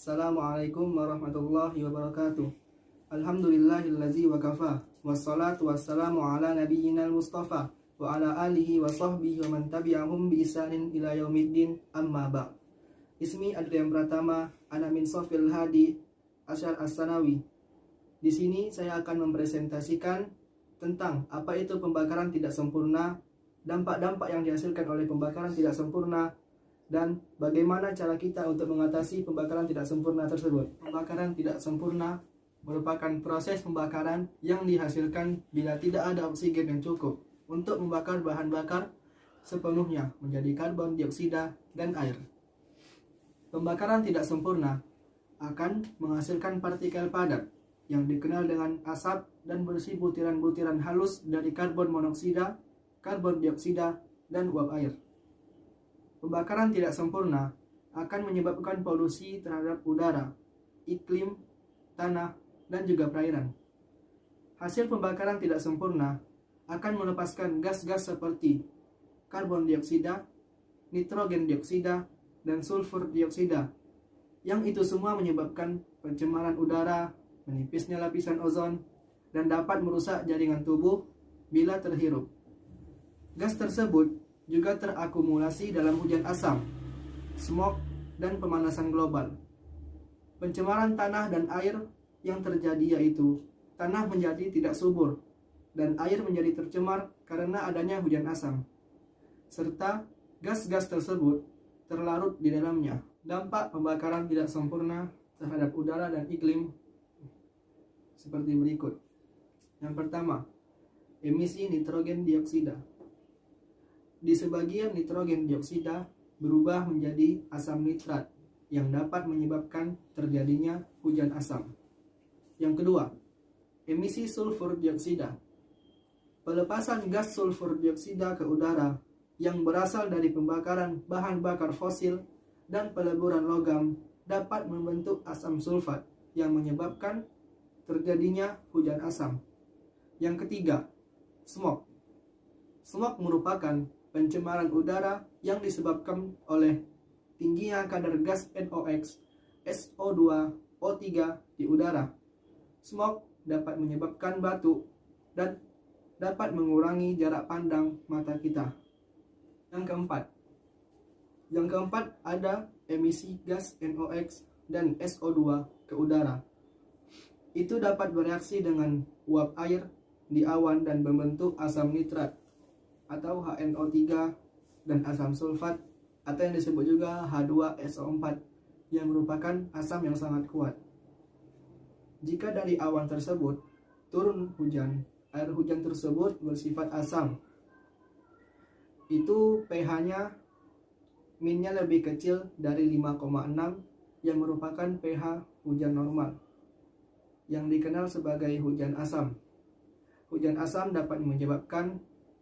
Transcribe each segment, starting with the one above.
Assalamualaikum warahmatullahi wabarakatuh. Alhamdulillahillazi wa kafa. Wassalatu wassalamu ala nabiyyinal mustafa wa ala alihi wa sahbihi wa man tabi'ahum bi ihsanin ila yaumiddin, amma ba'. Ismi Adrian Pratama, ana min Sofil Hadi Asyar As-Sanawi. Di sini saya akan mempresentasikan tentang apa itu pembakaran tidak sempurna, dampak-dampak yang dihasilkan oleh pembakaran tidak sempurna, dan bagaimana cara kita untuk mengatasi pembakaran tidak sempurna tersebut. Pembakaran tidak sempurna merupakan proses pembakaran yang dihasilkan bila tidak ada oksigen yang cukup untuk membakar bahan bakar sepenuhnya menjadi karbon dioksida dan air. Pembakaran tidak sempurna akan menghasilkan partikel padat yang dikenal dengan asap dan berisi butiran-butiran halus dari karbon monoksida, karbon dioksida, dan uap air. Pembakaran tidak sempurna akan menyebabkan polusi terhadap udara, iklim, tanah, dan juga perairan. Hasil pembakaran tidak sempurna akan melepaskan gas-gas seperti karbon dioksida, nitrogen dioksida, dan sulfur dioksida, yang itu semua menyebabkan pencemaran udara, menipisnya lapisan ozon, dan dapat merusak jaringan tubuh bila terhirup. Gas tersebut juga terakumulasi dalam hujan asam, smog, dan pemanasan global. Pencemaran tanah dan air yang terjadi yaitu tanah menjadi tidak subur dan air menjadi tercemar karena adanya hujan asam, serta gas-gas tersebut terlarut di dalamnya. Dampak pembakaran tidak sempurna terhadap udara dan iklim seperti berikut. Yang pertama, emisi nitrogen dioksida. Di sebagian nitrogen dioksida berubah menjadi asam nitrat yang dapat menyebabkan terjadinya hujan asam. Yang kedua, emisi sulfur dioksida. Pelepasan gas sulfur dioksida ke udara yang berasal dari pembakaran bahan bakar fosil dan peleburan logam dapat membentuk asam sulfat yang menyebabkan terjadinya hujan asam. Yang ketiga, smog. Smog merupakan pencemaran udara yang disebabkan oleh tingginya kadar gas NOx, SO2, O3 di udara. Smog dapat menyebabkan batuk dan dapat mengurangi jarak pandang mata kita. Yang keempat ada emisi gas NOx dan SO2 ke udara. Itu dapat bereaksi dengan uap air di awan dan membentuk asam nitrat atau HNO3 dan asam sulfat atau yang disebut juga H2SO4 yang merupakan asam yang sangat kuat. Jika dari awan tersebut turun hujan, air hujan tersebut bersifat asam. Itu pH-nya minnya lebih kecil dari 5,6 yang merupakan pH hujan normal yang dikenal sebagai hujan asam. Hujan asam dapat menyebabkan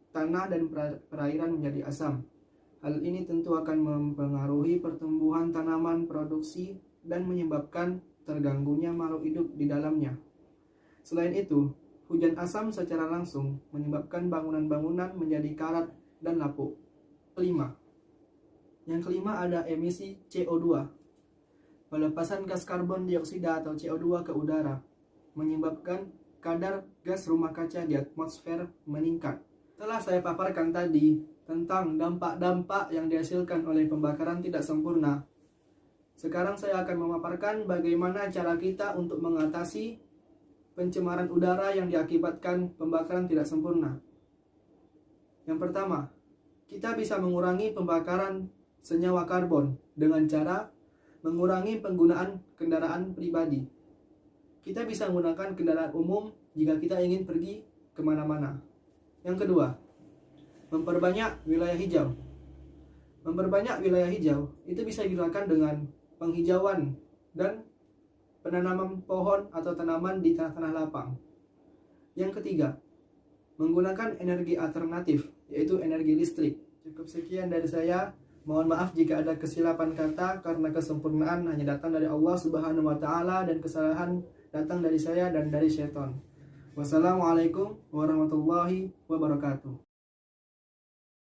tanah dan perairan menjadi asam. Hal ini tentu akan mempengaruhi pertumbuhan tanaman produksi dan menyebabkan terganggunya makhluk hidup di dalamnya. Selain itu, hujan asam secara langsung menyebabkan bangunan-bangunan menjadi karat dan lapuk. Yang kelima ada emisi CO2. Pelepasan gas karbon dioksida atau CO2 ke udara menyebabkan kadar gas rumah kaca di atmosfer meningkat. Setelah saya paparkan tadi tentang dampak-dampak yang dihasilkan oleh pembakaran tidak sempurna, sekarang saya akan memaparkan bagaimana cara kita untuk mengatasi pencemaran udara yang diakibatkan pembakaran tidak sempurna. Yang pertama, kita bisa mengurangi pembakaran senyawa karbon dengan cara mengurangi penggunaan kendaraan pribadi. Kita bisa menggunakan kendaraan umum jika kita ingin pergi kemana-mana. Yang kedua, memperbanyak wilayah hijau. Memperbanyak wilayah hijau itu bisa dilakukan dengan penghijauan dan penanaman pohon atau tanaman di tanah-tanah lapang. Yang ketiga, menggunakan energi alternatif, yaitu energi listrik. Cukup sekian dari saya. Mohon maaf jika ada kesilapan kata karena kesempurnaan hanya datang dari Allah Subhanahu wa Ta'ala dan kesalahan datang dari saya dan dari syaitan. Wassalamualaikum warahmatullahi wabarakatuh.